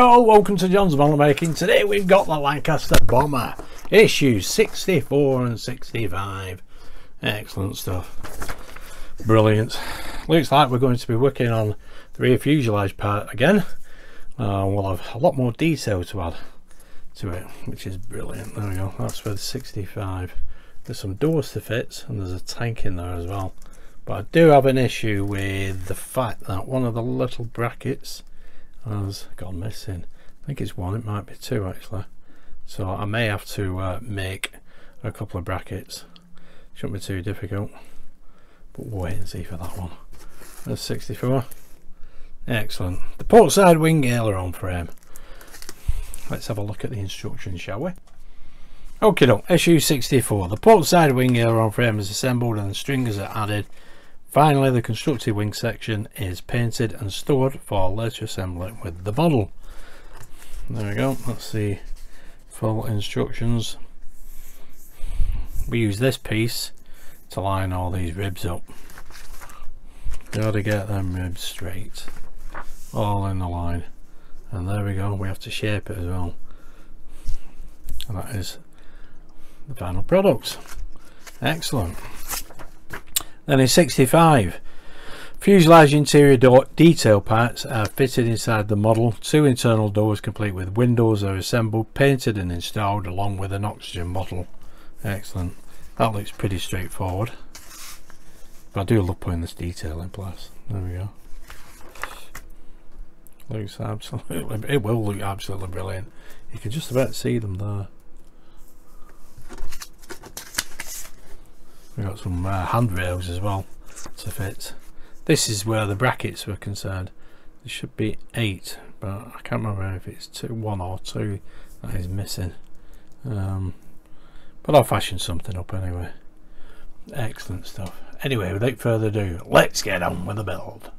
Yo, welcome to John's Model Making. Today we've got the Lancaster Bomber, issues 64 and 65. Excellent stuff. Brilliant. Looks like we're going to be working on the rear fuselage part again. We'll have a lot more detail to add to it, which is brilliant. There we go, that's for the 65. There's some doors to fit and there's a tank in there as well. But I do have an issue with the fact that one of the little brackets has gone missing. I think it's one, it might be two actually. So I may have to make a couple of brackets. Shouldn't be too difficult, but we'll wait and see for that one. There's 64. Excellent. The port side wing aileron frame. Let's have a look at the instructions, shall we? Okay, look, issue 64. The port side wing aileron frame is assembled and the stringers are added. Finally, the constructed wing section is painted and stored for later assembly with the model. There we go, that's the full instructions. We use this piece to line all these ribs up. Gotta get them ribs straight, all in the line. And there we go, we have to shape it as well. And that is the final product. Excellent. Then in 65, fuselage interior door detail parts are fitted inside the model. 2 internal doors complete with windows are assembled, painted and installed along with an oxygen bottle. Excellent. That looks pretty straightforward. But I do love putting this detail in place. There we go. Looks absolutely, it will look absolutely brilliant. You can just about see them there. We've got some handrails as well to fit. This is where the brackets were concerned. There should be 8, but I can't remember if it's 1 or 2 that is missing. But I'll fashion something up anyway. Excellent stuff. Anyway, without further ado, let's get on with the build.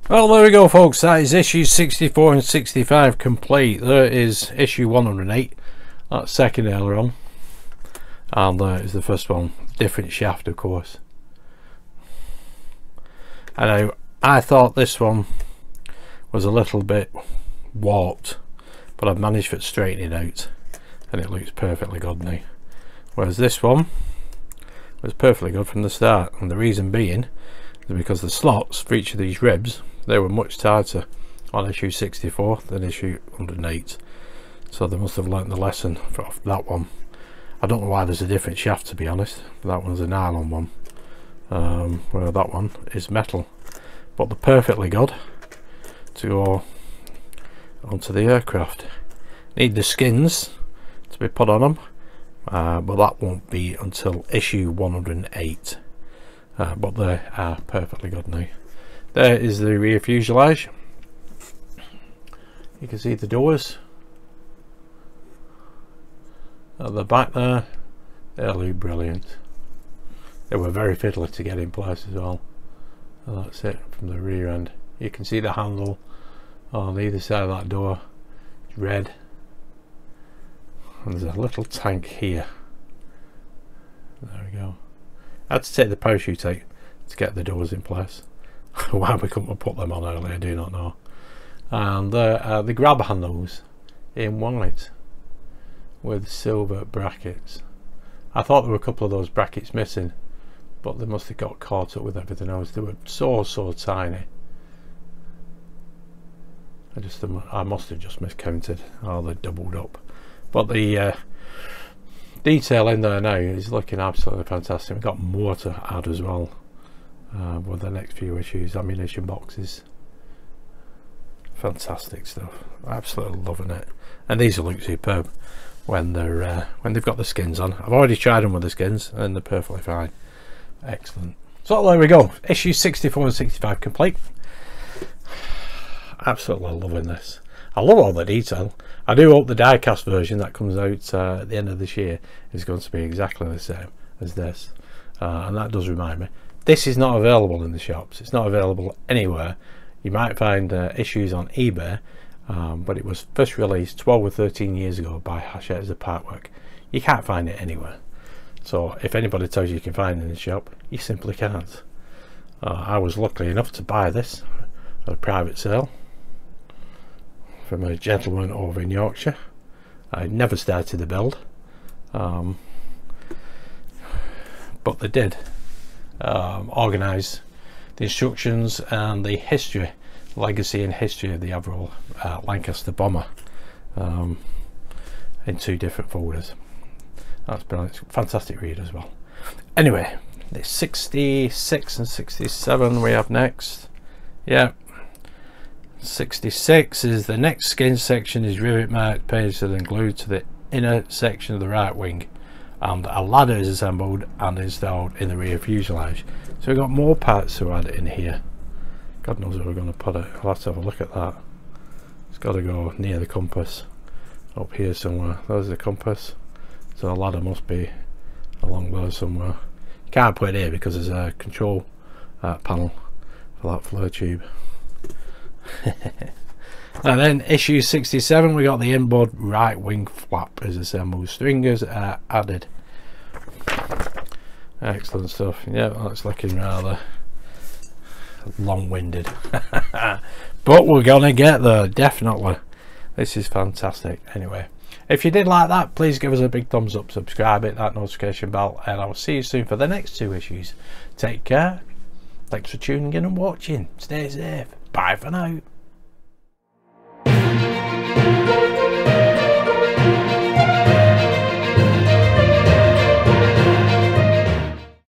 Well, there we go, folks. That is issues 64 and 65 complete. There is issue 108. That's second aileron. And there is the first one. Different shaft, of course. And I thought this one was a little bit warped, but I've managed to straighten it out. And it looks perfectly good now. Whereas this one was perfectly good from the start. And the reason being is because the slots for each of these ribs, they were much tighter on issue 64 than issue 108. So they must have learnt the lesson off that one. I don't know why there's a different shaft, to be honest. That one's a nylon one, where that one is metal. But they're perfectly good to go onto the aircraft. Need the skins to be put on them, but that won't be until issue 108. But they are perfectly good now. There is the rear fuselage. You can see the doors at the back there. They look brilliant. They were very fiddly to get in place as well. And that's it from the rear end. You can see the handle on either side of that door. It's red. And there's a little tank here. There we go. I had to take the parachute out to get the doors in place. Why we couldn't have put them on earlier, I do not know. And the grab handles in white with silver brackets. I thought there were a couple of those brackets missing, but they must have got caught up with everything else. They were so tiny. I must have just miscounted. Oh, they're doubled up. But the detail in there now is looking absolutely fantastic. We've got more to add as well with the next few issues. Ammunition boxes. Fantastic stuff. Absolutely loving it. And these look superb when they've got the skins on. I've already tried them with the skins and they're perfectly fine. Excellent. So there we go. Issue 64 and 65 complete. Absolutely loving this. I love all the detail. I do hope the die-cast version that comes out at the end of this year is going to be exactly the same as this. And that does remind me, this is not available in the shops. It's not available anywhere. You might find issues on eBay, but it was first released 12 or 13 years ago by Hachette as a Partwork. You can't find it anywhere. So if anybody tells you can find it in the shop, you simply can't. I was lucky enough to buy this at a private sale from a gentleman over in Yorkshire. I never started the build, but they did organise the instructions and the history, legacy and history of the Avro Lancaster bomber in 2 different folders. That's brilliant. Fantastic read as well. Anyway, the 66 and 67 we have next. Yeah, 66 is the next skin section is rivet marked, pasted and glued to the inner section of the right wing, and a ladder is assembled and installed in the rear fuselage. So we've got more parts to add in here. God knows where we're going to put it. I'll have to have a look at that. It's got to go near the compass up here somewhere. There's the compass, so the ladder must be along there somewhere. You can't put it here because there's a control panel for that flare tube. And then issue 67, we got the inboard right wing flap is assembled. Stringers are added. Excellent stuff. Yeah, that's looking rather long-winded. But we're gonna get there, definitely. This is fantastic. Anyway, if you did like that, please give us a big thumbs up, subscribe, hit that notification bell, and I'll see you soon for the next 2 issues. Take care. Thanks for tuning in and watching. Stay safe. Bye for now.